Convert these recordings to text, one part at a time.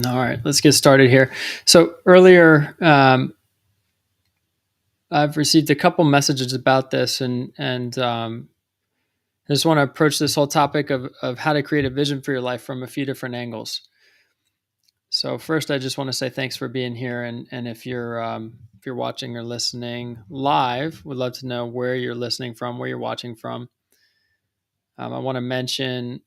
All right, let's get started here. So earlier, I've received a couple messages about this, and I just want to approach this whole topic of how to create a vision for your life from a few different angles. So first, I just want to say thanks for being here, and if you're watching or listening live, would love to know where you're listening from, where you're watching from. I want to mention,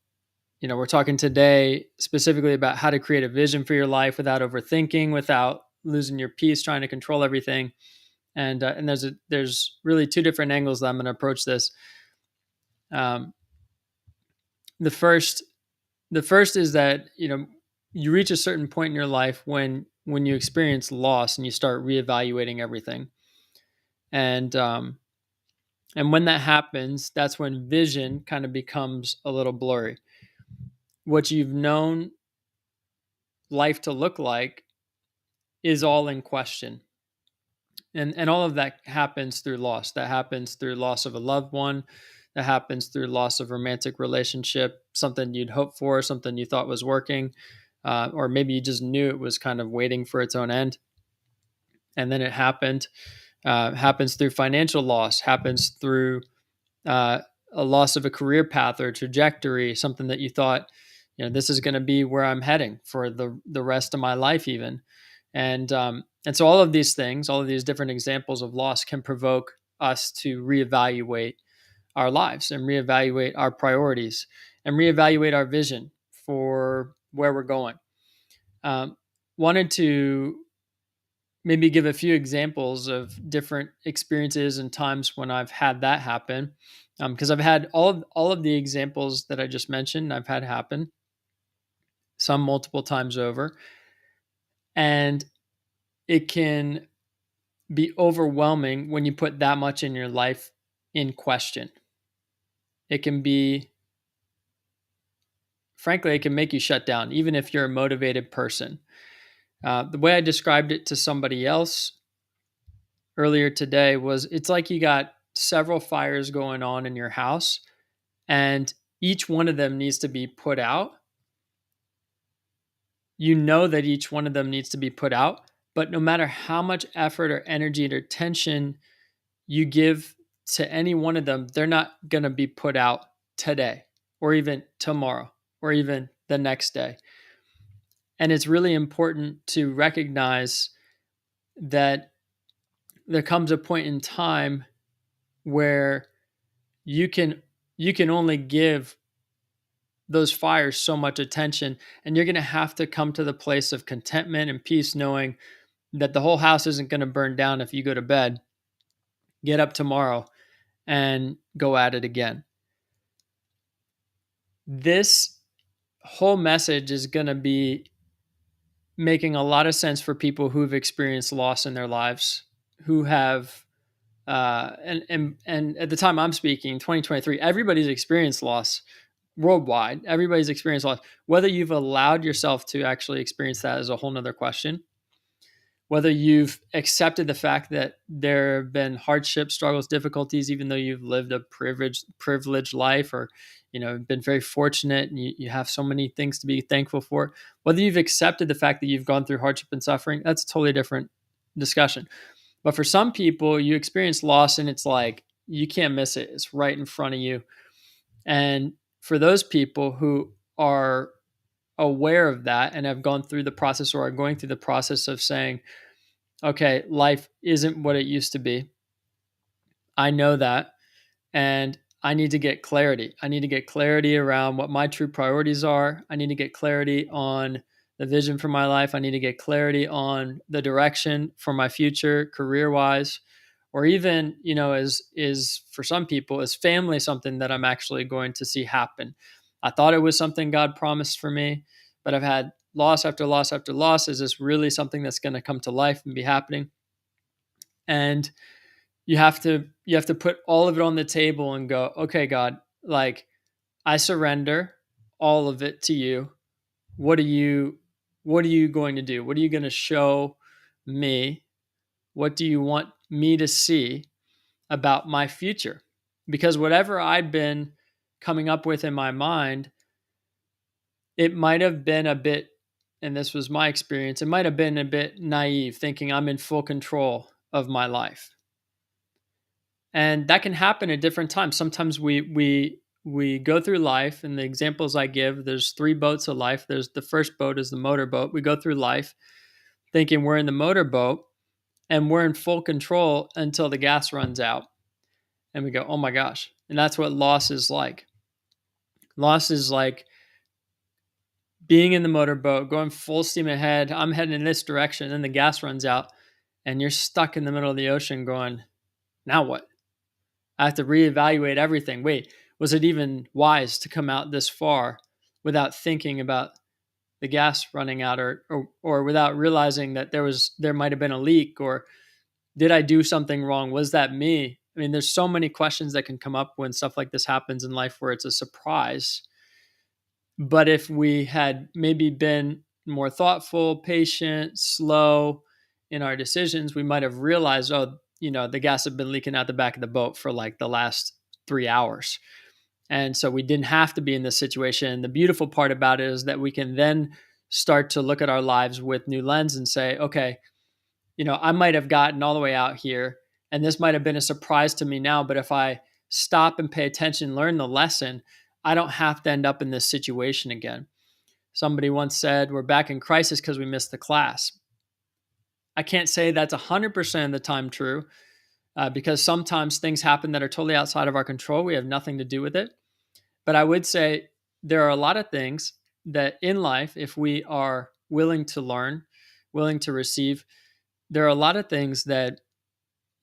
we're talking today specifically about how to create a vision for your life without overthinking, without losing your peace, trying to control everything. And there's really two different angles that I'm going to approach this. Um, the first the first is that you reach a certain point in your life when you experience loss and you start reevaluating everything, and when that happens, that's when vision kind of becomes a little blurry. What you've known life to look like is all in question. And all of that happens through loss. That happens through loss of a loved one. That happens through loss of romantic relationship, something you'd hoped for, something you thought was working, or maybe you just knew it was kind of waiting for its own end, and then it happened. Happens through financial loss. Happens through a loss of a career path or trajectory, something that you thought, this is going to be where I'm heading for the rest of my life, even. And so all of these things, all of these different examples of loss can provoke us to reevaluate our lives and reevaluate our priorities and reevaluate our vision for where we're going. Wanted to maybe give a few examples of different experiences and times when I've had that happen, because I've had all of the examples that I just mentioned. I've had happen, some multiple times over, and it can be overwhelming when you put that much in your life in question. It can be, frankly, it can make you shut down, even if you're a motivated person. The way I described it to somebody else earlier today was, it's like you got several fires going on in your house, and each one of them needs to be put out. You know that each one of them needs to be put out, but no matter how much effort or energy or attention you give to any one of them, they're not going to be put out today or even tomorrow or even the next day. And it's really important to recognize that there comes a point in time where you can only give those fires so much attention, and you're going to have to come to the place of contentment and peace, knowing that the whole house isn't going to burn down if you go to bed, get up tomorrow, and go at it again. This whole message is going to be making a lot of sense for people who've experienced loss in their lives, who have and at the time I'm speaking, 2023, everybody's experienced loss worldwide. Everybody's experienced loss. Whether you've allowed yourself to actually experience that is a whole nother question. Whether you've accepted the fact that there have been hardships, struggles, difficulties, even though you've lived a privileged life, or been very fortunate and you have so many things to be thankful for. Whether you've accepted the fact that you've gone through hardship and suffering, that's a totally different discussion. But for some people, you experience loss and it's like you can't miss it. It's right in front of you. And for those people who are aware of that and have gone through the process or are going through the process of saying, okay, life isn't what it used to be. I know that. And I need to get clarity. I need to get clarity around what my true priorities are. I need to get clarity on the vision for my life. I need to get clarity on the direction for my future, career wise, or even, is for some people, is family something that I'm actually going to see happen. I thought it was something God promised for me, but I've had loss after loss after loss. Is this really something that's going to come to life and be happening? And you have to put all of it on the table and go, okay, God, like, I surrender all of it to you. What are you going to do? What are you going to show me? What do you want me to see about my future? Because whatever I'd been coming up with in my mind, it might have been a bit and this was my experience, it might have been a bit naive, thinking I'm in full control of my life. And that can happen at different times. Sometimes we go through life, and the examples I give, there's three boats of life. There's the first boat is the motorboat. We go through life thinking we're in the motorboat and we're in full control until the gas runs out. And we go, oh my gosh. And that's what loss is like. Loss is like being in the motorboat, going full steam ahead. I'm heading in this direction. Then the gas runs out and you're stuck in the middle of the ocean going, now what? I have to reevaluate everything. Wait, was it even wise to come out this far without thinking about the gas running out, or without realizing that there might have been a leak, or did I do something wrong? Was that me? I mean, there's so many questions that can come up when stuff like this happens in life where it's a surprise. But if we had maybe been more thoughtful, patient, slow in our decisions, we might have realized, oh, the gas had been leaking out the back of the boat for like the last 3 hours. And so we didn't have to be in this situation. The beautiful part about it is that we can then start to look at our lives with new lens and say, okay, I might have gotten all the way out here and this might have been a surprise to me now, but if I stop and pay attention, learn the lesson, I don't have to end up in this situation again. Somebody once said, we're back in crisis because we missed the class. I can't say that's 100% of the time true, because sometimes things happen that are totally outside of our control. We have nothing to do with it. But I would say there are a lot of things that in life, if we are willing to learn, willing to receive, there are a lot of things that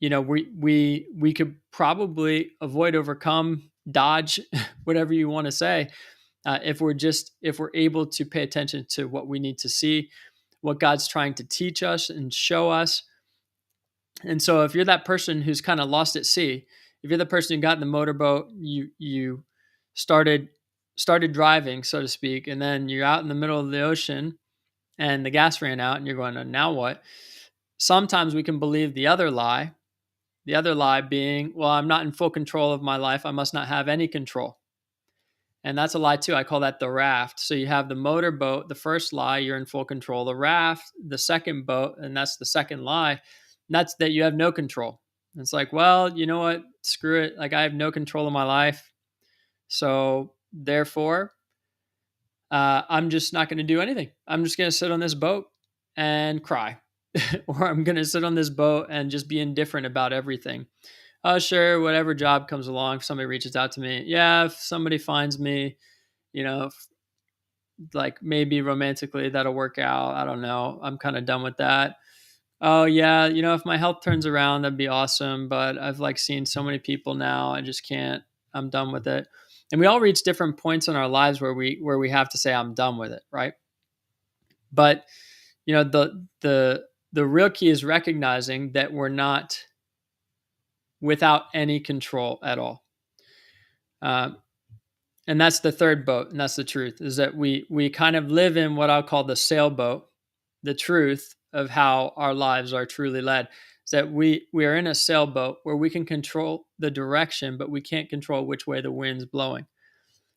we could probably avoid, overcome, dodge, whatever you want to say, if we're able to pay attention to what we need to see, what God's trying to teach us and show us. And so if you're that person who's kind of lost at sea, if you're the person who got in the motorboat, you started driving, so to speak, and then you're out in the middle of the ocean and the gas ran out and you're going, now what? Sometimes we can believe the other lie being, well, I'm not in full control of my life. I must not have any control. And that's a lie too. I call that the raft. So you have the motorboat, the first lie, you're in full control. The raft, the second boat, and that's the second lie. And that's that you have no control. And it's like, well, you know what? Screw it. Like, I have no control of my life. So therefore, I'm just not going to do anything. I'm just going to sit on this boat and cry. Or I'm going to sit on this boat and just be indifferent about everything. Oh, sure, whatever job comes along, if somebody reaches out to me. Yeah, if somebody finds me, like maybe romantically, that'll work out. I don't know. I'm kind of done with that. Oh, yeah, if my health turns around, that'd be awesome. But I've like seen so many people now. I just can't. I'm done with it. And we all reach different points in our lives where we have to say, I'm done with it, right? But the real key is recognizing that we're not without any control at all. And that's the third boat, and that's the truth, is that we kind of live in what I'll call the sailboat. The truth of how our lives are truly led is that we are in a sailboat where we can control the direction, but we can't control which way the wind's blowing.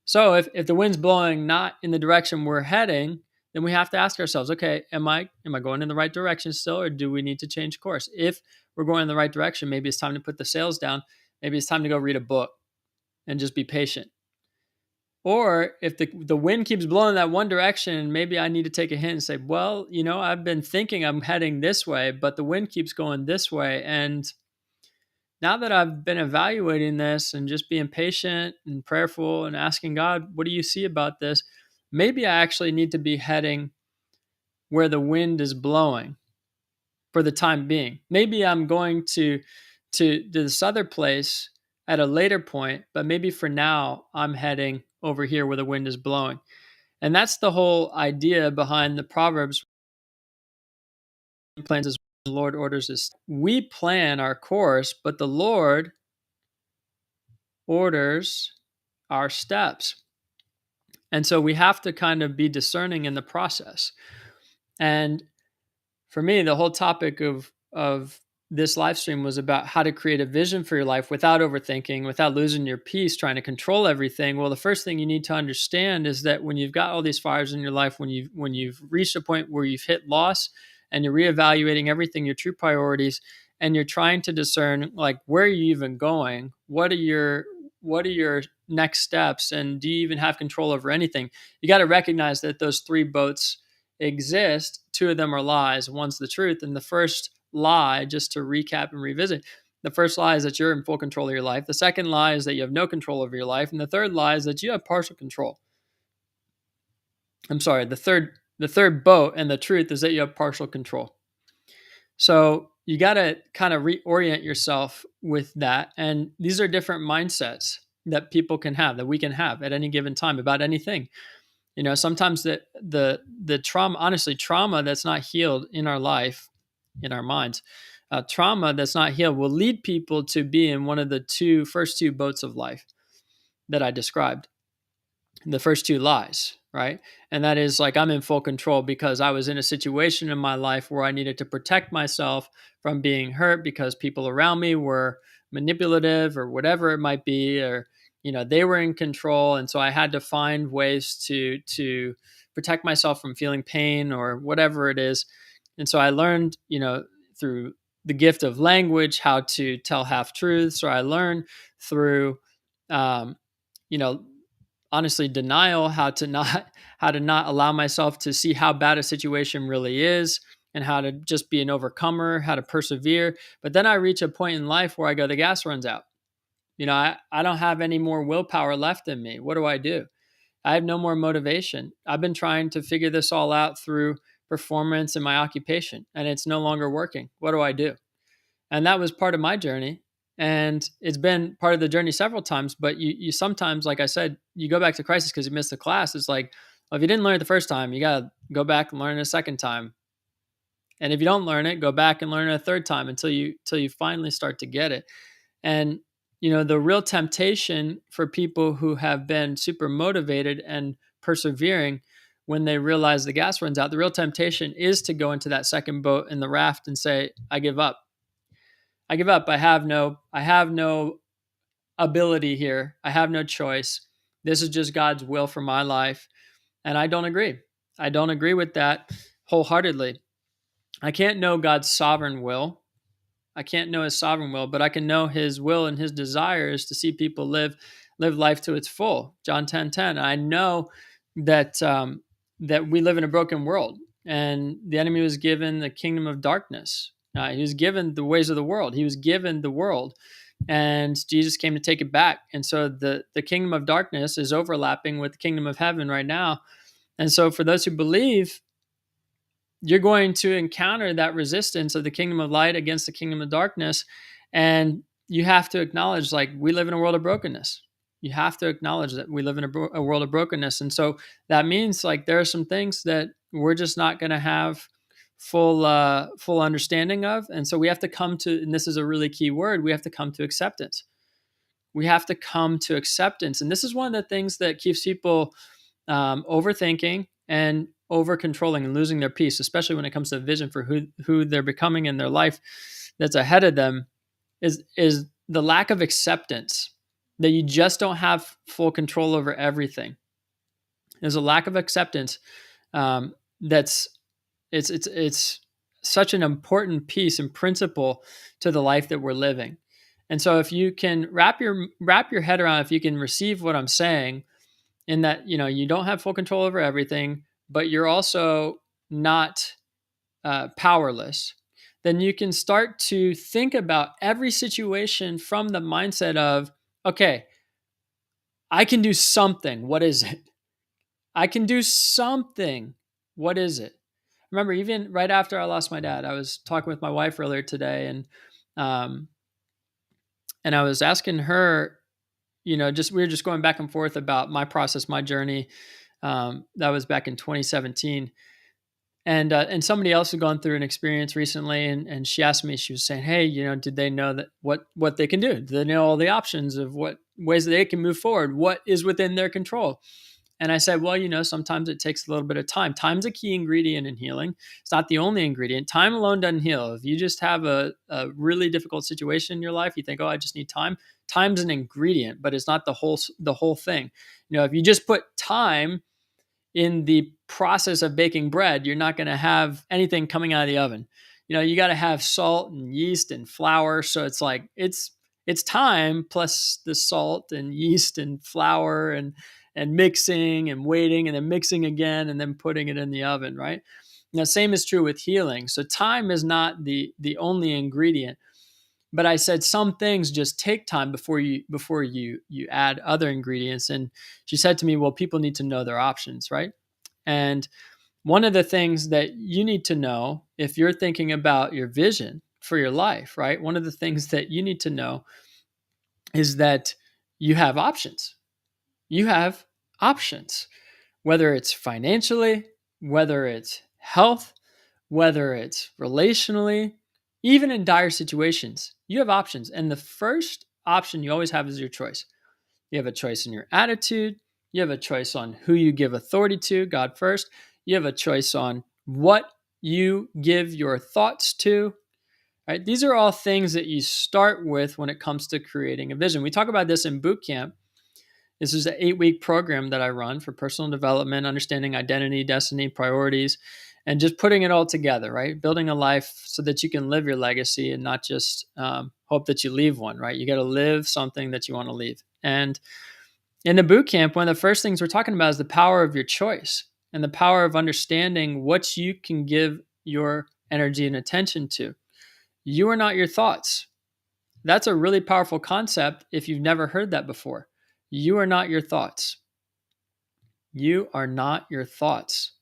So if the wind's blowing not in the direction we're heading, then we have to ask ourselves, okay, am I going in the right direction still, or do we need to change course? If we're going in the right direction, maybe it's time to put the sails down. Maybe it's time to go read a book and just be patient. Or if the wind keeps blowing that one direction, maybe I need to take a hint and say, well, I've been thinking I'm heading this way, but the wind keeps going this way. And now that I've been evaluating this and just being patient and prayerful and asking God, what do you see about this? Maybe I actually need to be heading where the wind is blowing for the time being. Maybe I'm going to this other place at a later point, but maybe for now I'm heading over here where the wind is blowing. And that's the whole idea behind the Proverbs. Plans as the Lord orders us. We plan our course, but the Lord orders our steps. And so we have to kind of be discerning in the process. And for me, the whole topic of this live stream was about how to create a vision for your life without overthinking, without losing your peace, trying to control everything. Well, the first thing you need to understand is that when you've got all these fires in your life, when you've reached a point where you've hit loss and you're reevaluating everything, your true priorities, and you're trying to discern like where are you even going? What are your next steps? And do you even have control over anything? You got to recognize that those three boats exist. Two of them are lies, one's the truth. And the first lie, just to recap and revisit, the first lie is that you're in full control of your life. The second lie is that you have no control over your life. And the third lie is that you have partial control. I'm sorry, the third boat and the truth is that you have partial control. So you got to kind of reorient yourself with that. And these are different mindsets that people can have, that we can have at any given time about anything. Sometimes the trauma, honestly, trauma that's not healed in our life, in our minds, trauma that's not healed will lead people to be in one of the first two boats of life that I described. The first two lies, right? And that is like, I'm in full control because I was in a situation in my life where I needed to protect myself from being hurt because people around me were manipulative or whatever it might be, or they were in control, and so I had to find ways to protect myself from feeling pain or whatever it is. And so I learned, through the gift of language, how to tell half truths, or I learned through you know honestly denial, how to not allow myself to see how bad a situation really is, and how to just be an overcomer, how to persevere. But then I reach a point in life where I go, the gas runs out. I don't have any more willpower left in me. What do? I have no more motivation. I've been trying to figure this all out through performance in my occupation, and it's no longer working. What do? And that was part of my journey. And it's been part of the journey several times. But you sometimes, like I said, you go back to crisis because you missed the class. It's like, well, if you didn't learn it the first time, you got to go back and learn it a second time. And if you don't learn it, go back and learn it a third time until you finally start to get it. And the real temptation for people who have been super motivated and persevering, when they realize the gas runs out, the real temptation is to go into that second boat in the raft and say, I give up. I give up. I have no ability here. I have no choice. This is just God's will for my life. And I don't agree. I don't agree with that wholeheartedly. I can't know God's sovereign will. I can't know his sovereign will, but I can know his will, and his desire is to see people live life to its full. John 10:10. I know that that we live in a broken world, and the enemy was given the kingdom of darkness. He was given the ways of the world. He was given the world, and Jesus came to take it back. And so the kingdom of darkness is overlapping with the kingdom of heaven right now. And so for those who believe, you're going to encounter that resistance of the kingdom of light against the kingdom of darkness. And you have to acknowledge, like, we live in a world of brokenness. You have to acknowledge that we live in a world of brokenness. And so that means, like, there are some things that we're just not going to have full understanding of. And so we have to come to, and this is a really key word, we have to come to acceptance. We have to come to acceptance. And this is one of the things that keeps people overthinking and over controlling and losing their peace, especially when it comes to vision for who they're becoming in their life that's ahead of them, is the lack of acceptance that you just don't have full control over everything. There's a lack of acceptance that's it's such an important piece and principle to the life that we're living. And so if you can wrap your head around, if you can receive what I'm saying, in that you don't have full control over everything, but you're also not powerless, then you can start to think about every situation from the mindset of, okay, I can do something. What is it? I can do something. What is it? Remember, even right after I lost my dad, I was talking with my wife earlier today, and I was asking her, we were just going back and forth about my process, my journey. That was back in 2017. And somebody else had gone through an experience recently, and she asked me, she was saying, hey, did they know that what they can do? Do they know all the options of what ways that they can move forward? What is within their control? And I said, well, sometimes it takes a little bit of time. Time's a key ingredient in healing. It's not the only ingredient. Time alone doesn't heal. If you just have a really difficult situation in your life, you think, oh, I just need time. Time's an ingredient, but it's not the whole thing. If you just put time in the process of baking bread, you're not going to have anything coming out of the oven. You got to have salt and yeast and flour. So it's like it's time plus the salt and yeast and flour and mixing and waiting and then mixing again and then putting it in the oven, right? Now, same is true with healing. So time is not the only ingredient. But I said some things just take time before you add other ingredients. And she said to me, well, people need to know their options, right? And one of the things that you need to know if you're thinking about your vision for your life, right? One of the things that you need to know is that you have options. You have options, whether it's financially, whether it's health, whether it's relationally, even in dire situations, you have options. And the first option you always have is your choice. You have a choice in your attitude. You have a choice on who you give authority to, God first. You have a choice on what you give your thoughts to. Right? These are all things that you start with when it comes to creating a vision. We talk about this in boot camp. This is an 8-week program that I run for personal development, understanding identity, destiny, priorities, and just putting it all together, right? Building a life so that you can live your legacy and not just hope that you leave one, right? You got to live something that you want to leave. And in the boot camp, one of the first things we're talking about is the power of your choice and the power of understanding what you can give your energy and attention to. You are not your thoughts. That's a really powerful concept if you've never heard that before. You are not your thoughts. You are not your thoughts,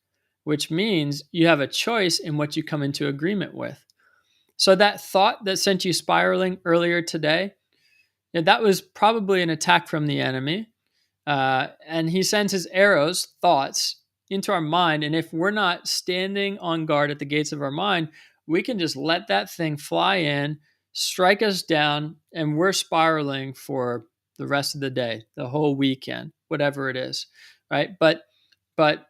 which means you have a choice in what you come into agreement with. So that thought that sent you spiraling earlier today, that was probably an attack from the enemy. And he sends his arrows, thoughts, into our mind. And if we're not standing on guard at the gates of our mind, we can just let that thing fly in, strike us down, and we're spiraling for the rest of the day, the whole weekend, whatever it is, right? But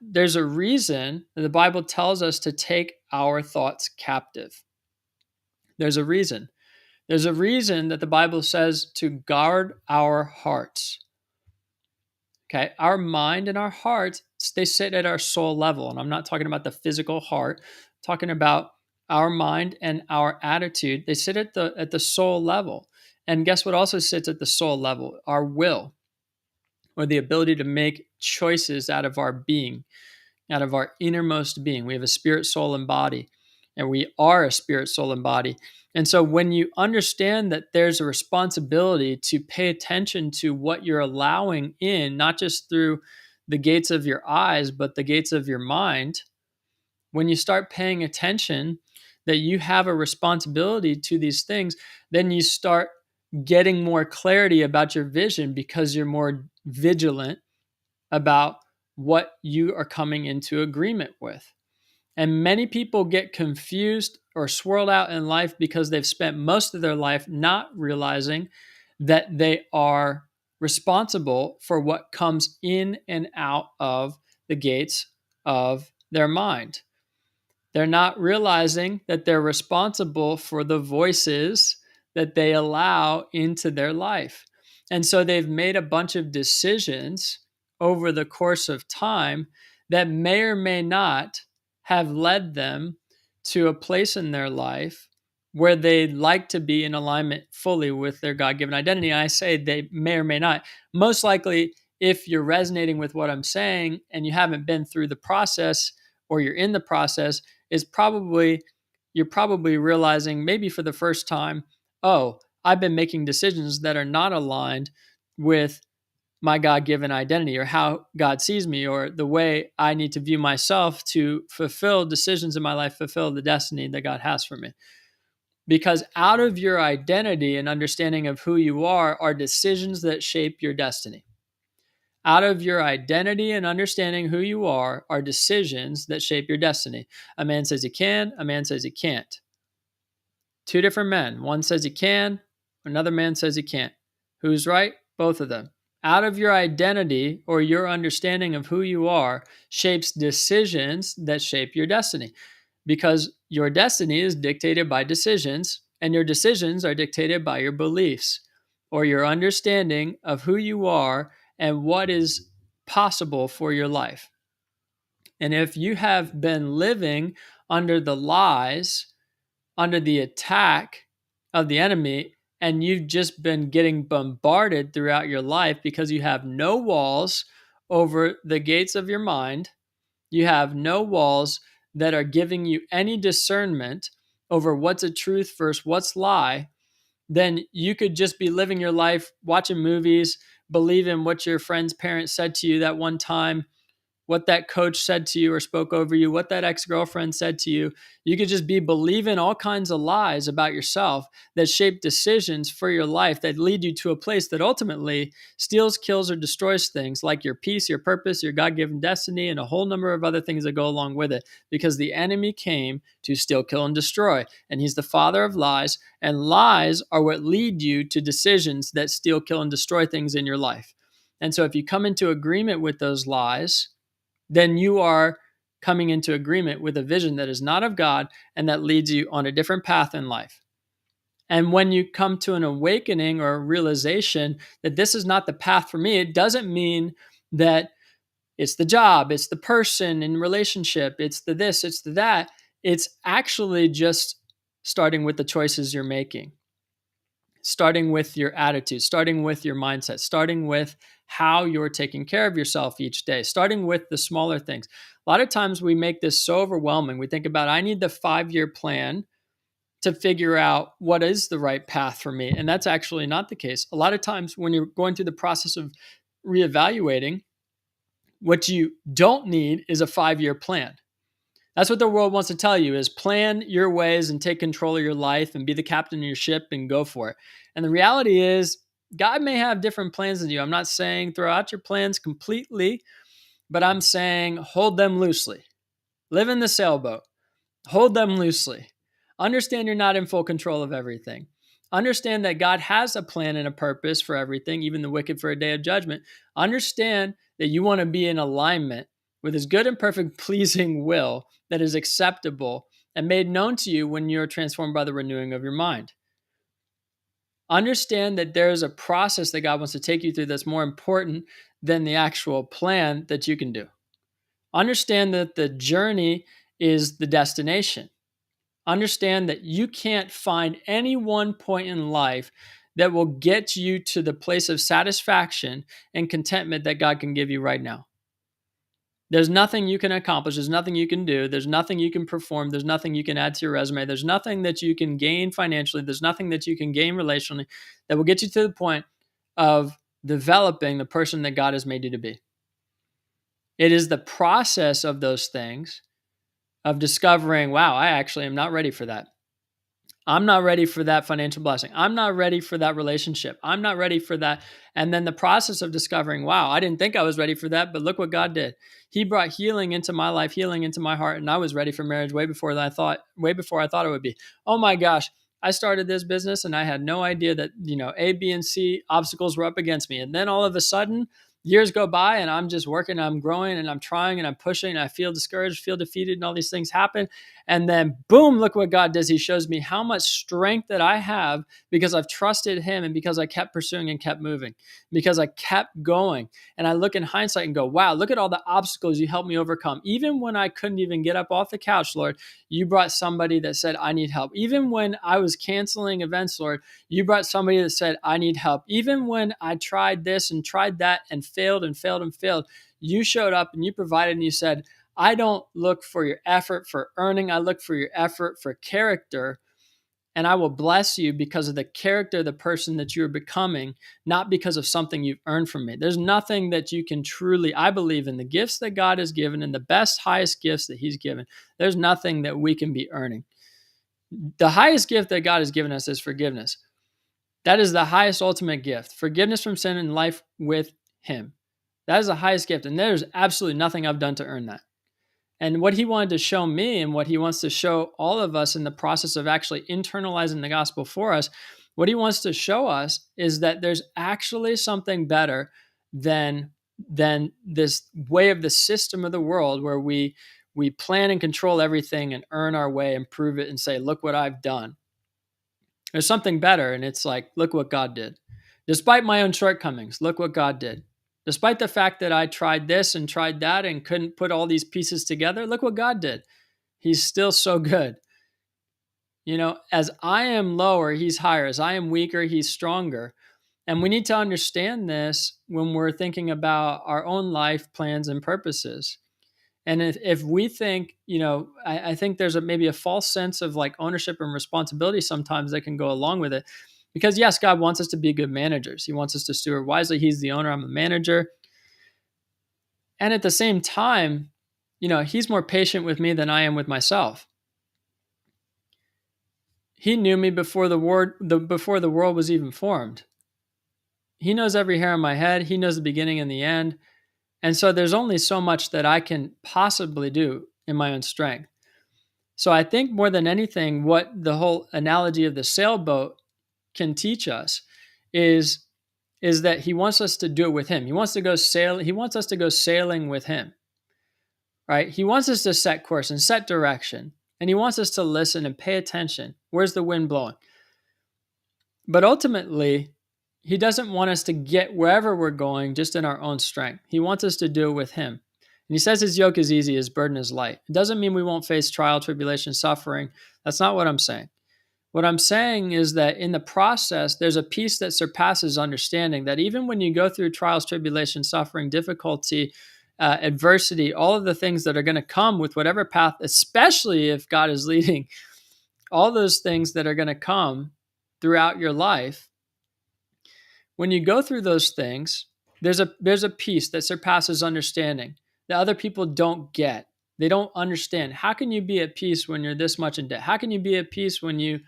there's a reason that the Bible tells us to take our thoughts captive. There's a reason. There's a reason that the Bible says to guard our hearts. Okay, our mind and our hearts, they sit at our soul level. And I'm not talking about the physical heart, I'm talking about our mind and our attitude. They sit at the soul level. And guess what also sits at the soul level? Our will, or the ability to make choices out of our being, out of our innermost being. We have a spirit, soul, and body, and we are a spirit, soul, and body. And so when you understand that there's a responsibility to pay attention to what you're allowing in, not just through the gates of your eyes, but the gates of your mind, when you start paying attention that you have a responsibility to these things, then you start getting more clarity about your vision because you're more vigilant about what you are coming into agreement with. And many people get confused or swirled out in life because they've spent most of their life not realizing that they are responsible for what comes in and out of the gates of their mind. They're not realizing that they're responsible for the voices that they allow into their life. And so they've made a bunch of decisions over the course of time that may or may not have led them to a place in their life where they'd like to be in alignment fully with their God-given identity. I say they may or may not. Most likely, if you're resonating with what I'm saying and you haven't been through the process or you're in the process, you're probably realizing maybe for the first time, oh, I've been making decisions that are not aligned with my God-given identity or how God sees me or the way I need to view myself to fulfill decisions in my life, fulfill the destiny that God has for me. Because out of your identity and understanding of who you are decisions that shape your destiny. Out of your identity and understanding who you are decisions that shape your destiny. A man says he can, a man says he can't. Two different men. One says he can, another man says he can't. Who's right? Both of them. out of your identity or your understanding of who you are shapes decisions that shape your destiny, because your destiny is dictated by decisions, and your decisions are dictated by your beliefs or your understanding of who you are and what is possible for your life. And if you have been living under the lies, under the attack of the enemy, and you've just been getting bombarded throughout your life because you have no walls over the gates of your mind, you have no walls that are giving you any discernment over what's a truth versus what's lie, then you could just be living your life, watching movies, believing what your friend's parents said to you that one time, what that coach said to you or spoke over you, what that ex-girlfriend said to you. You could just be believing all kinds of lies about yourself that shape decisions for your life that lead you to a place that ultimately steals, kills, or destroys things like your peace, your purpose, your God-given destiny, and a whole number of other things that go along with it, because the enemy came to steal, kill, and destroy. And he's the father of lies, and lies are what lead you to decisions that steal, kill, and destroy things in your life. And so if you come into agreement with those lies, then you are coming into agreement with a vision that is not of God and that leads you on a different path in life. And when you come to an awakening or a realization that this is not the path for me, it doesn't mean that it's the job, it's the person in relationship, it's the this, it's the that. It's actually just starting with the choices you're making, starting with your attitude, starting with your mindset, starting with how you're taking care of yourself each day, starting with the smaller things. A lot of times we make this so overwhelming. We think about, I need the 5-year plan to figure out what is the right path for me. And that's actually not the case. A lot of times when you're going through the process of reevaluating, what you don't need is a 5-year plan. That's what the world wants to tell you, is plan your ways and take control of your life and be the captain of your ship and go for it. And the reality is, God may have different plans than you. I'm not saying throw out your plans completely, but I'm saying hold them loosely. Live in the sailboat. Hold them loosely. Understand you're not in full control of everything. Understand that God has a plan and a purpose for everything, even the wicked for a day of judgment. Understand that you want to be in alignment with his good and perfect pleasing will that is acceptable and made known to you when you're transformed by the renewing of your mind. Understand that there is a process that God wants to take you through that's more important than the actual plan that you can do. Understand that the journey is the destination. Understand that you can't find any one point in life that will get you to the place of satisfaction and contentment that God can give you right now. There's nothing you can accomplish. There's nothing you can do. There's nothing you can perform. There's nothing you can add to your resume. There's nothing that you can gain financially. There's nothing that you can gain relationally that will get you to the point of developing the person that God has made you to be. It is the process of those things, of discovering, wow, I actually am not ready for that. I'm not ready for that financial blessing. I'm not ready for that relationship. I'm not ready for that. And then the process of discovering, wow, I didn't think I was ready for that, but look what God did. He brought healing into my life, healing into my heart, and I was ready for marriage way before I thought it would be. Oh my gosh, I started this business and I had no idea that, A, B, and C obstacles were up against me. And then all of a sudden, years go by and I'm just working, I'm growing and I'm trying and I'm pushing and I feel discouraged, feel defeated, and all these things happen. And then boom, look what God does. He shows me how much strength that I have because I've trusted him and because I kept pursuing and kept moving, because I kept going. And I look in hindsight and go, wow, look at all the obstacles you helped me overcome. Even when I couldn't even get up off the couch, Lord, you brought somebody that said, I need help. Even when I was canceling events, Lord, you brought somebody that said, I need help. Even when I tried this and tried that and failed and failed and failed, you showed up and you provided and you said, I don't look for your effort for earning. I look for your effort for character. And I will bless you because of the character of the person that you're becoming, not because of something you've earned from me. There's nothing that you can truly, I believe in the gifts that God has given and the best, highest gifts that he's given. There's nothing that we can be earning. The highest gift that God has given us is forgiveness. That is the highest ultimate gift. Forgiveness from sin and life with him. That is the highest gift. And there's absolutely nothing I've done to earn that. And what he wanted to show me and what he wants to show all of us in the process of actually internalizing the gospel for us, what he wants to show us is that there's actually something better than this way of the system of the world where we plan and control everything and earn our way and prove it and say, look what I've done. There's something better, and it's like, look what God did. Despite my own shortcomings, look what God did. Despite the fact that I tried this and tried that and couldn't put all these pieces together, look what God did. He's still so good. As I am lower, he's higher. As I am weaker, he's stronger. And we need to understand this when we're thinking about our own life plans and purposes. And if we think, I think there's maybe a false sense of like ownership and responsibility sometimes that can go along with it. Because yes, God wants us to be good managers. He wants us to steward wisely. He's the owner, I'm the manager. And at the same time, he's more patient with me than I am with myself. He knew me before the world was even formed. He knows every hair on my head. He knows the beginning and the end. And so there's only so much that I can possibly do in my own strength. So I think more than anything, what the whole analogy of the sailboat can teach us is that he wants us to do it with him. He wants us to go sailing with him. Right? He wants us to set course and set direction. And he wants us to listen and pay attention. Where's the wind blowing? But ultimately, he doesn't want us to get wherever we're going just in our own strength. He wants us to do it with him. And he says his yoke is easy, his burden is light. It doesn't mean we won't face trial, tribulation, suffering. That's not what I'm saying. What I'm saying is that in the process, there's a peace that surpasses understanding, that even when you go through trials, tribulation, suffering, difficulty, adversity, all of the things that are going to come with whatever path, especially if God is leading, all those things that are going to come throughout your life, when you go through those things, there's a peace that surpasses understanding that other people don't get. They don't understand. How can you be at peace when you're this much in debt? How can you be at peace when you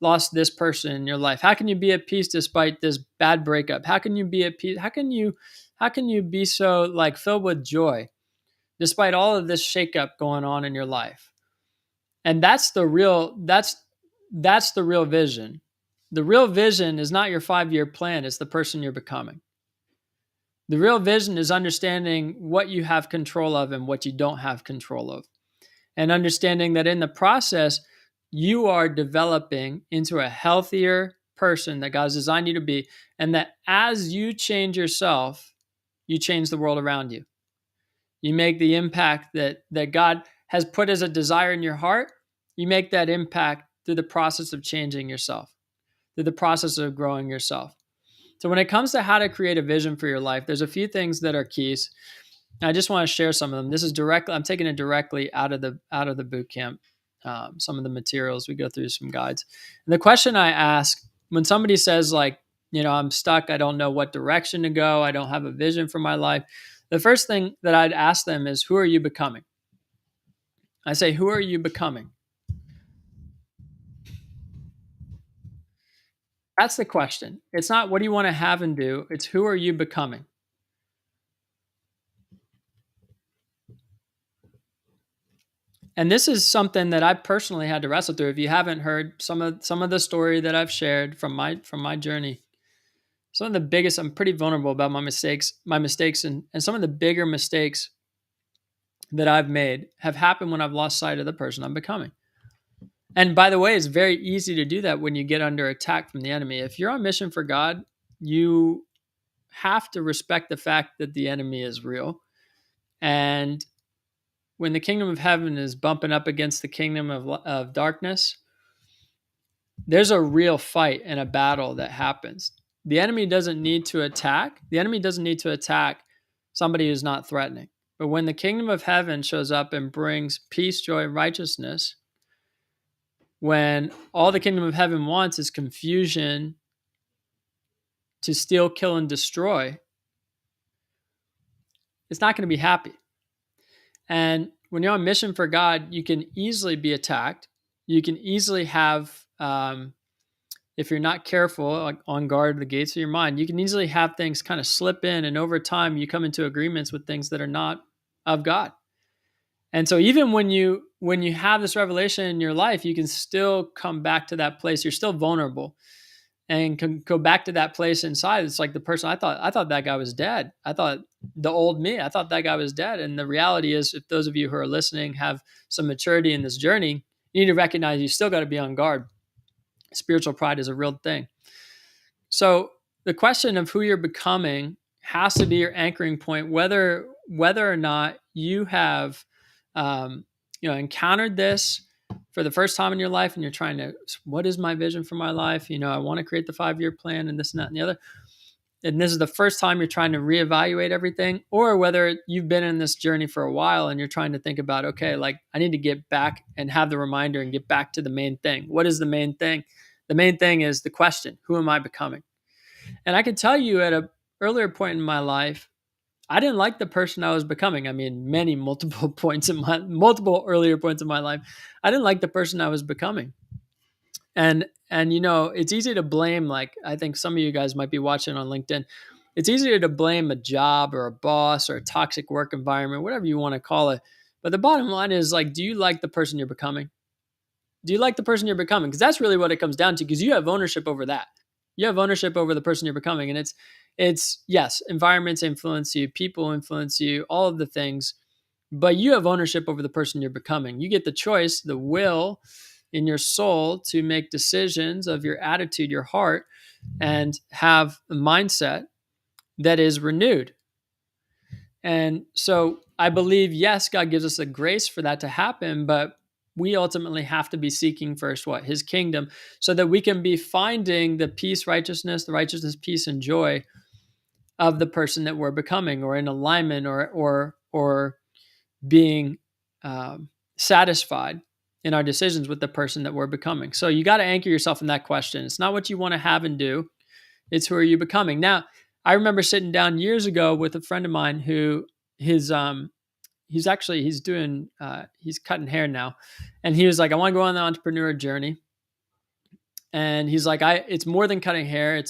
lost this person in your life? How can you be at peace despite this bad breakup? How can you be at peace? How can you be so like filled with joy despite all of this shakeup going on in your life? And that's the real vision. The real vision is not your 5-year plan, it's the person you're becoming. The real vision is understanding what you have control of and what you don't have control of. And understanding that in the process, you are developing into a healthier person that God's designed you to be. And that as you change yourself, you change the world around you. You make the impact that God has put as a desire in your heart. You make that impact through the process of changing yourself, through the process of growing yourself. So when it comes to how to create a vision for your life, there's a few things that are keys. I just want to share some of them. This is I'm taking it directly out of the boot camp. Some of the materials we go through, some guides. And the question I ask when somebody says like, I'm stuck, I don't know what direction to go, I don't have a vision for my life. The first thing that I'd ask them is, who are you becoming? I say, who are you becoming? That's the question. It's not what do you want to have and do. It's who are you becoming? And this is something that I personally had to wrestle through. If you haven't heard some of the story that I've shared from my journey, some of the biggest, I'm pretty vulnerable about my mistakes and some of the bigger mistakes that I've made have happened when I've lost sight of the person I'm becoming. And by the way, it's very easy to do that when you get under attack from the enemy. If you're on mission for God, you have to respect the fact that the enemy is real. And when the kingdom of heaven is bumping up against the kingdom of darkness, there's a real fight and a battle that happens. The enemy doesn't need to attack. The enemy doesn't need to attack somebody who's not threatening. But when the kingdom of heaven shows up and brings peace, joy, and righteousness, when all the kingdom of heaven wants is confusion to steal, kill, and destroy, it's not going to be happy. And when you're on mission for God, you can easily be attacked. You can easily have, if you're not careful, like on guard at the gates of your mind, you can easily have things kind of slip in. And over time, you come into agreements with things that are not of God. And so even when you have this revelation in your life, you can still come back to that place. You're still vulnerable. and can go back to that place inside. It's like the person I thought that guy was dead. I thought the old me, I thought that guy was dead. And the reality is, if those of you who are listening have some maturity in this journey, you need to recognize you still got to be on guard. Spiritual pride is a real thing. So the question of who you're becoming has to be your anchoring point, whether or not you have encountered this for the first time in your life, and you're trying to, what is my vision for my life? I want to create the 5-year plan and this and that and the other. And this is the first time you're trying to reevaluate everything, or whether you've been in this journey for a while and you're trying to think about, okay, like I need to get back and have the reminder and get back to the main thing. What is the main thing? The main thing is the question, who am I becoming? And I can tell you at an earlier point in my life, I didn't like the person I was becoming. I mean, multiple earlier points in my life, I didn't like the person I was becoming. And it's easy to blame, like I think some of you guys might be watching on LinkedIn. It's easier to blame a job or a boss or a toxic work environment, whatever you want to call it. But the bottom line is, like, do you like the person you're becoming? Do you like the person you're becoming? Because that's really what it comes down to, because you have ownership over that. You have ownership over the person you're becoming. And it's yes, environments influence you, people influence you, all of the things, but you have ownership over the person you're becoming. You get the choice, the will in your soul to make decisions of your attitude, your heart, and have a mindset that is renewed. And so I believe, yes, God gives us the grace for that to happen, but we ultimately have to be seeking first what? His kingdom, so that we can be finding the peace, the righteousness, peace, and joy of the person that we're becoming, or in alignment, or being satisfied in our decisions with the person that we're becoming. So you got to anchor yourself in that question. It's not what you want to have and do. It's who are you becoming? Now, I remember sitting down years ago with a friend of mine who he's cutting hair now. And he was like, I want to go on the entrepreneur journey. And he's like, it's more than cutting hair.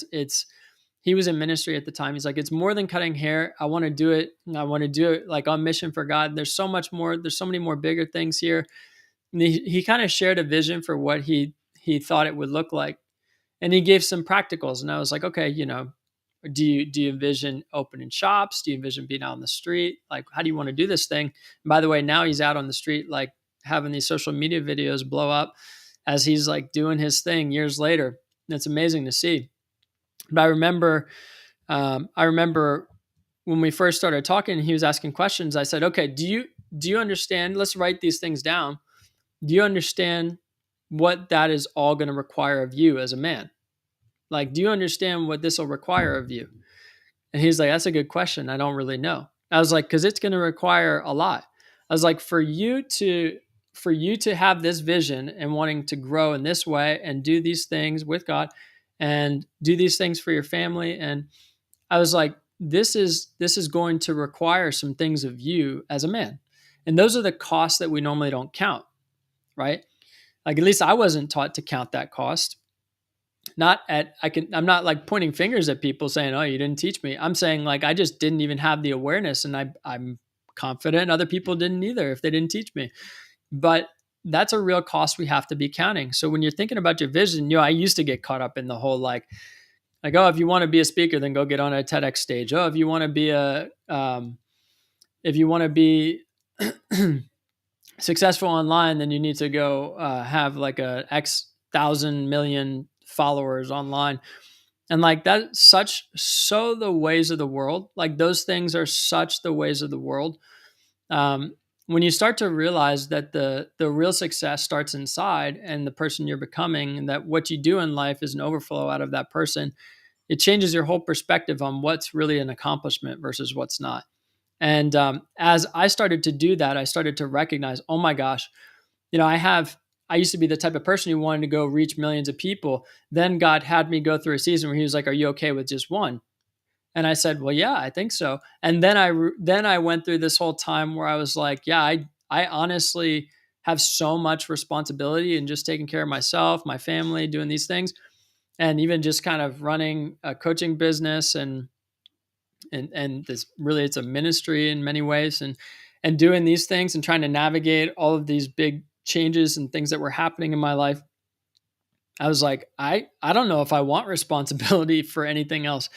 He was in ministry at the time. He's like, it's more than cutting hair. I want to do it. I want to do it like on mission for God. There's so much more. There's so many more bigger things here. And he kind of shared a vision for what he thought it would look like. And he gave some practicals. And I was like, okay, do you envision opening shops? Do you envision being out on the street? Like, how do you want to do this thing? And by the way, now he's out on the street, like having these social media videos blow up as he's like doing his thing years later. And it's amazing to see. But I remember when we first started talking, he was asking questions. I said, okay, do you understand? Let's write these things down. Do you understand what that is all going to require of you as a man? Like, do you understand what this will require of you? And he's like, that's a good question. I don't really know. I was like, because it's going to require a lot. I was like, for you to have this vision and wanting to grow in this way and do these things with God and do these things for your family. And I was like, this is going to require some things of you as a man. And those are the costs that we normally don't count, right? Like, at least I wasn't taught to count that cost. I'm not like pointing fingers at people saying, oh, you didn't teach me. I'm saying, like, I just didn't even have the awareness, and I'm confident other people didn't either if they didn't teach me. But that's a real cost we have to be counting. So when you're thinking about your vision, I used to get caught up in the whole like, oh, if you want to be a speaker, then go get on a TEDx stage. Oh, if you want to be successful online, then you need to go have like a X thousand million followers online. And like that's so the ways of the world. Like those things are such the ways of the world. When you start to realize that the real success starts inside and the person you're becoming, and that what you do in life is an overflow out of that person, it changes your whole perspective on what's really an accomplishment versus what's not. And as I started to do that, I started to recognize, oh my gosh, I used to be the type of person who wanted to go reach millions of people. Then God had me go through a season where he was like, are you okay with just one? And I said, well, yeah, I think so. And then I went through this whole time where I was like, yeah, I honestly have so much responsibility in just taking care of myself, my family, doing these things, and even just kind of running a coaching business and this really, it's a ministry in many ways, and doing these things and trying to navigate all of these big changes and things that were happening in my life. I was like, I don't know if I want responsibility for anything else.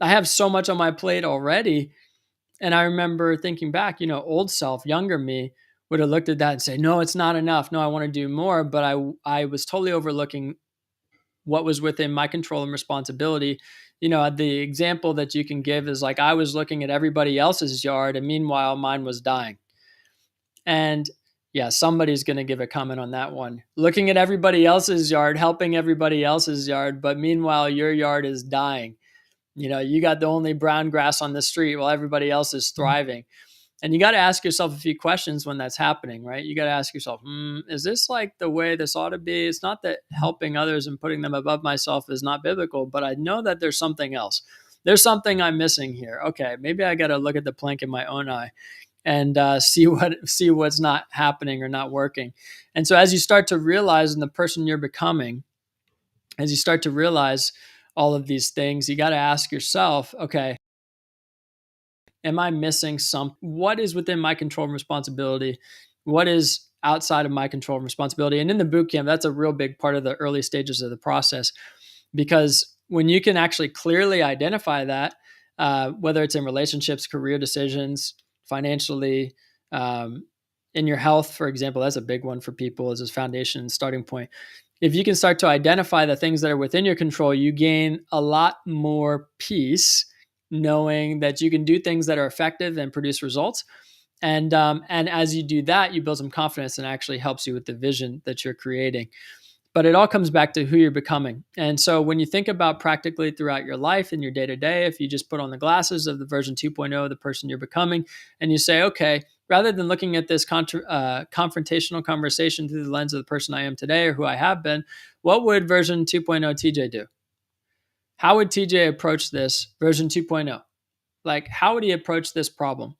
I have so much on my plate already. And I remember thinking back, old self, younger me would have looked at that and say, no, it's not enough. No, I want to do more. But I was totally overlooking what was within my control and responsibility. The example that you can give is like I was looking at everybody else's yard and meanwhile mine was dying. And yeah, somebody's going to give a comment on that one. Looking at everybody else's yard, helping everybody else's yard, but meanwhile your yard is dying. You got the only brown grass on the street while everybody else is thriving. And you got to ask yourself a few questions when that's happening, right? You got to ask yourself, is this like the way this ought to be? It's not that helping others and putting them above myself is not biblical, but I know that there's something else. There's something I'm missing here. Okay, maybe I got to look at the plank in my own eye and see what's not happening or not working. And so as you start to realize in the person you're becoming, as you start to realize all of these things, you got to ask yourself, okay, am I missing what is within my control and responsibility? What is outside of my control and responsibility? And in the boot camp, that's a real big part of the early stages of the process, because when you can actually clearly identify that, whether it's in relationships, career decisions, financially, in your health, for example, that's a big one for people as a foundation and starting point. If you can start to identify the things that are within your control, you gain a lot more peace knowing that you can do things that are effective and produce results. And as you do that, you build some confidence and actually helps you with the vision that you're creating. But it all comes back to who you're becoming. And so when you think about practically throughout your life and your day to day, if you just put on the glasses of the version 2.0 of the person you're becoming, and you say, okay, rather than looking at this confrontational conversation through the lens of the person I am today or who I have been, what would version 2.0 TJ do? How would TJ approach this version 2.0? Like, how would he approach this problem?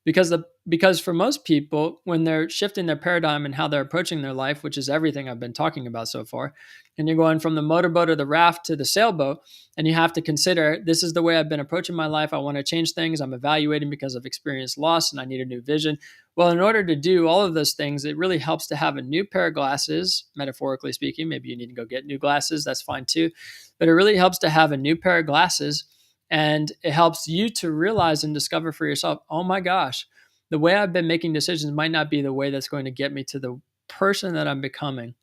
Because for most people, when they're shifting their paradigm and how they're approaching their life, which is everything I've been talking about so far, and you're going from the motorboat or the raft to the sailboat, and you have to consider, this is the way I've been approaching my life. I want to change things. I'm evaluating because I've experienced loss and I need a new vision. Well, in order to do all of those things, it really helps to have a new pair of glasses, metaphorically speaking. Maybe you need to go get new glasses. That's fine too. But it really helps to have a new pair of glasses. And it helps you to realize and discover for yourself, oh my gosh, the way I've been making decisions might not be the way that's going to get me to the person that I'm becoming.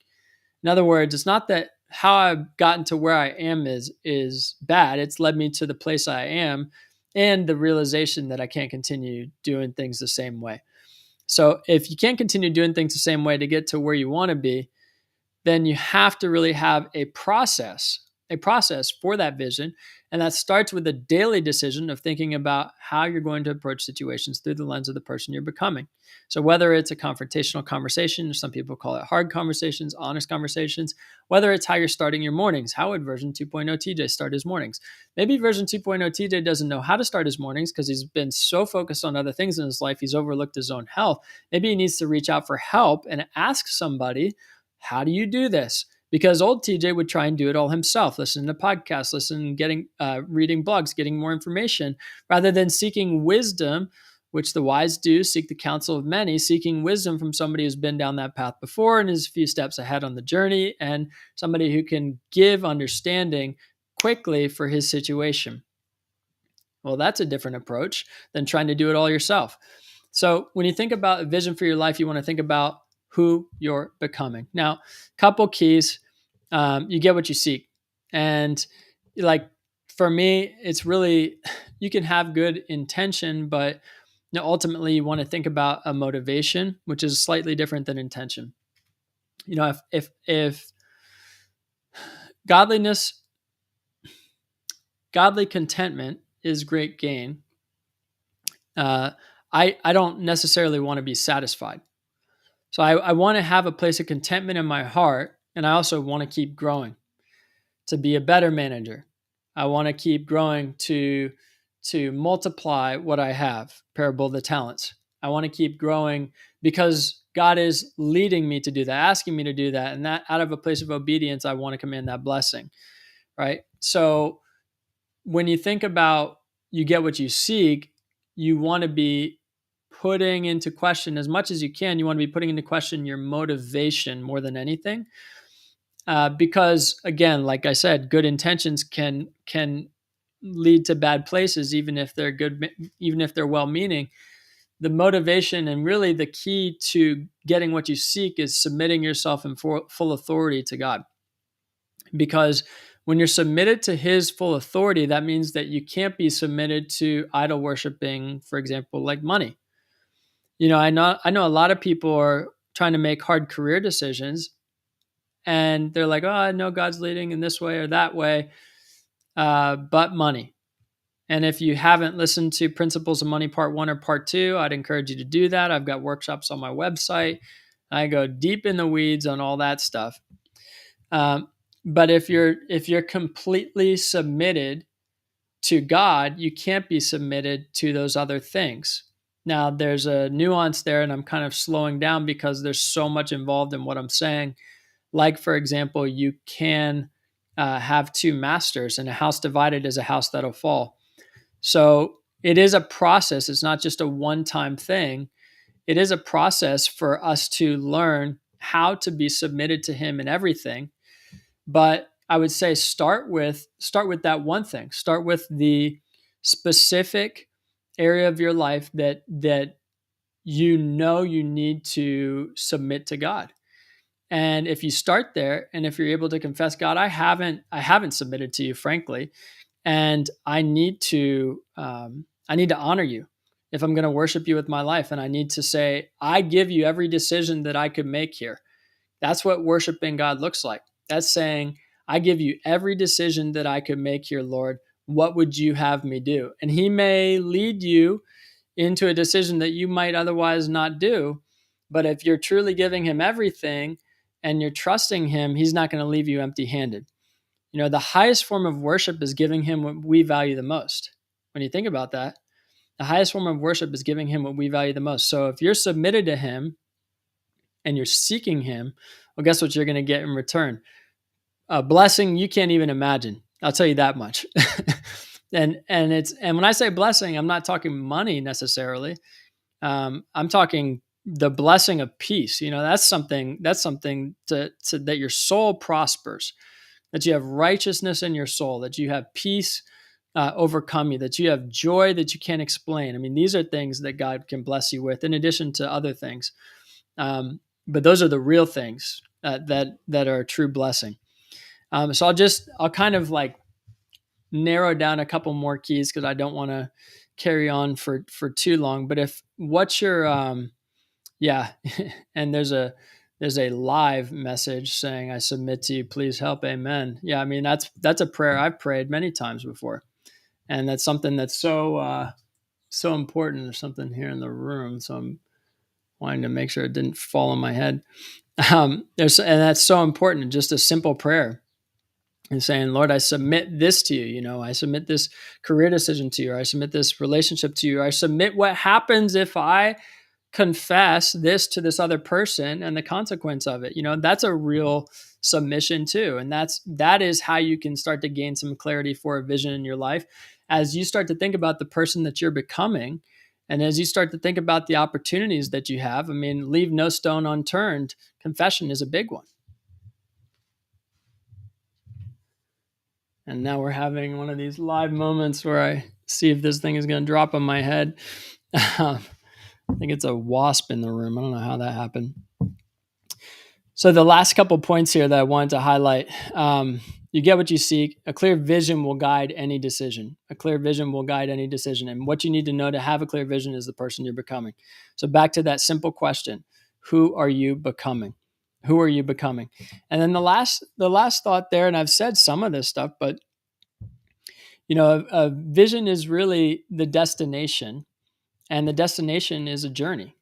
In other words, it's not that how I've gotten to where I am is bad. It's led me to the place I am and the realization that I can't continue doing things the same way. So if you can't continue doing things the same way to get to where you want to be, then you have to really have a process for that vision. And that starts with a daily decision of thinking about how you're going to approach situations through the lens of the person you're becoming. So whether it's a confrontational conversation, or some people call it hard conversations, honest conversations, whether it's how you're starting your mornings, how would version 2.0 TJ start his mornings? Maybe version 2.0 TJ doesn't know how to start his mornings because he's been so focused on other things in his life, he's overlooked his own health. Maybe he needs to reach out for help and ask somebody, how do you do this? Because old TJ would try and do it all himself, listen to podcasts, reading blogs, getting more information, rather than seeking wisdom, which the wise do, seek the counsel of many, seeking wisdom from somebody who's been down that path before and is a few steps ahead on the journey, and somebody who can give understanding quickly for his situation. Well, that's a different approach than trying to do it all yourself. So when you think about a vision for your life, you want to think about who you're becoming. Now, couple keys. You get what you seek. And like for me, it's really, you can have good intention, but ultimately you want to think about a motivation, which is slightly different than intention. If godliness, godly contentment is great gain, I don't necessarily want to be satisfied. So I want to have a place of contentment in my heart, and I also want to keep growing to be a better manager. I want to keep growing to multiply what I have, parable of the talents. I want to keep growing because God is leading me to do that, asking me to do that, and that out of a place of obedience, I want to command that blessing, right? So when you think about you get what you seek, you want to be putting into question as much as you can. You want to be putting into question your motivation more than anything. Because again, like I said, good intentions can lead to bad places, even if they're good, even if they're well-meaning. The motivation and really the key to getting what you seek is submitting yourself in full authority to God. Because when you're submitted to his full authority, that means that you can't be submitted to idol worshiping, for example, like money. I know a lot of people are trying to make hard career decisions, and they're like, oh, I know God's leading in this way or that way, but money. And if you haven't listened to Principles of Money Part 1 or Part 2, I'd encourage you to do that. I've got workshops on my website. I go deep in the weeds on all that stuff. But if you're completely submitted to God, you can't be submitted to those other things. Now, there's a nuance there, and I'm kind of slowing down because there's so much involved in what I'm saying. Like, for example, you can have two masters, and a house divided is a house that'll fall. So it is a process. It's not just a one-time thing. It is a process for us to learn how to be submitted to him in everything. But I would say start with that one thing. Start with the specific area of your life that you need to submit to God. And if you start there, and if you're able to confess, God, I haven't submitted to you, frankly, and I need to honor you if I'm going to worship you with my life, and I need to say, I give you every decision that I could make here. That's what worshiping God looks like. That's saying, I give you every decision that I could make here, Lord. What would you have me do? And he may lead you into a decision that you might otherwise not do. But if you're truly giving him everything and you're trusting him, he's not going to leave you empty-handed. The highest form of worship is giving him what we value the most. When you think about that, the highest form of worship is giving him what we value the most. So if you're submitted to him and you're seeking him, well, guess what you're going to get in return? A blessing you can't even imagine. I'll tell you that much. and when I say blessing, I'm not talking money necessarily. I'm talking the blessing of peace. That's something to that your soul prospers, that you have righteousness in your soul, that you have peace overcome you, that you have joy that you can't explain. I mean, these are things that God can bless you with, in addition to other things. But those are the real things that are a true blessing. So I'll kind of like narrow down a couple more keys because I don't want to carry on for too long. But what's your and there's a live message saying, I submit to you, please help, amen. Yeah, I mean that's a prayer I've prayed many times before, and that's something that's so important. There's something here in the room, so I'm wanting to make sure it didn't fall on my head. And that's so important. Just a simple prayer and saying, Lord, I submit this to you. I submit this career decision to you. Or I submit this relationship to you. I submit what happens if I confess this to this other person and the consequence of it. That's a real submission too. And that is how you can start to gain some clarity for a vision in your life. As you start to think about the person that you're becoming, and as you start to think about the opportunities that you have, I mean, leave no stone unturned. Confession is a big one. And now we're having one of these live moments where I see if this thing is going to drop on my head. I think it's a wasp in the room. I don't know how that happened. So the last couple points here that I wanted to highlight, you get what you seek. A clear vision will guide any decision. A clear vision will guide any decision. And what you need to know to have a clear vision is the person you're becoming. So back to that simple question, who are you becoming? Who are you becoming? And then the last thought there, and I've said some of this stuff, but a vision is really the destination, and the destination is a journey.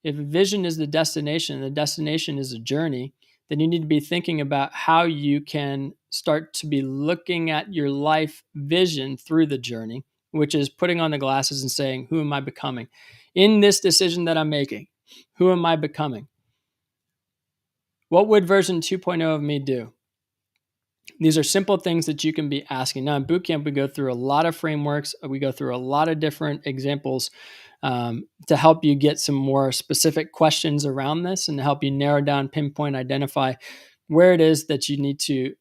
If a vision is the destination is a journey, then you need to be thinking about how you can start to be looking at your life vision through the journey, which is putting on the glasses and saying, who am I becoming? In this decision that I'm making, who am I becoming? What would version 2.0 of me do? These are simple things that you can be asking. Now in bootcamp, we go through a lot of frameworks. We go through a lot of different examples to help you get some more specific questions around this and to help you narrow down, pinpoint, identify where it is that you need to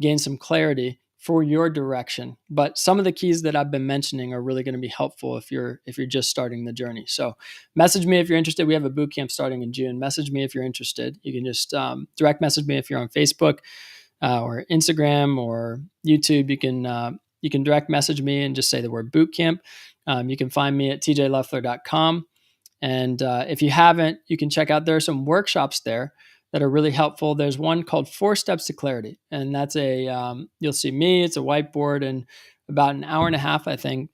gain some clarity for your direction. But some of the keys that I've been mentioning are really going to be helpful if you're just starting the journey. So message me if you're interested. We have a boot camp starting in June. Message me if you're interested. You can just direct message me if you're on Facebook or Instagram or YouTube. You can direct message me and just say the word boot camp. You can find me at tjleffler.com. And if you haven't, you can check out, there are some workshops there that are really helpful. There's one called 4 Steps to Clarity. And that's you'll see me, it's a whiteboard and about an hour and a half, I think.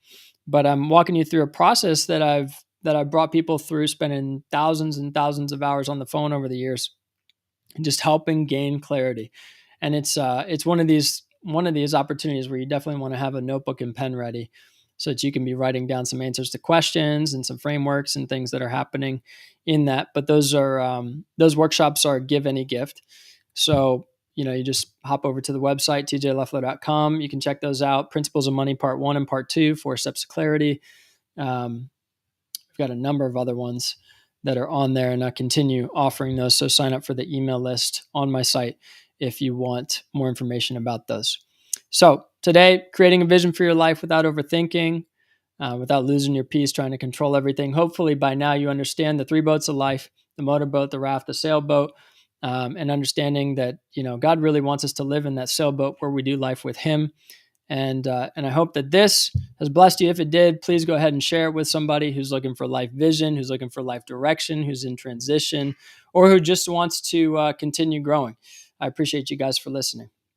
But I'm walking you through a process that I've brought people through, spending thousands and thousands of hours on the phone over the years, and just helping gain clarity. And it's one of these opportunities where you definitely want to have a notebook and pen ready so that you can be writing down some answers to questions and some frameworks and things that are happening in that. But those workshops are give any gift. So, you just hop over to the website, tjleffler.com. You can check those out. Principles of Money, Part 1 and Part 2, 4 Steps to Clarity. We've got a number of other ones that are on there, and I continue offering those. So sign up for the email list on my site if you want more information about those. So today, creating a vision for your life without overthinking, without losing your peace, trying to control everything. Hopefully by now you understand the 3 boats of life: the motorboat, the raft, the sailboat, and understanding that, God really wants us to live in that sailboat where we do life with him. And I hope that this has blessed you. If it did, please go ahead and share it with somebody who's looking for life vision, who's looking for life direction, who's in transition, or who just wants to continue growing. I appreciate you guys for listening.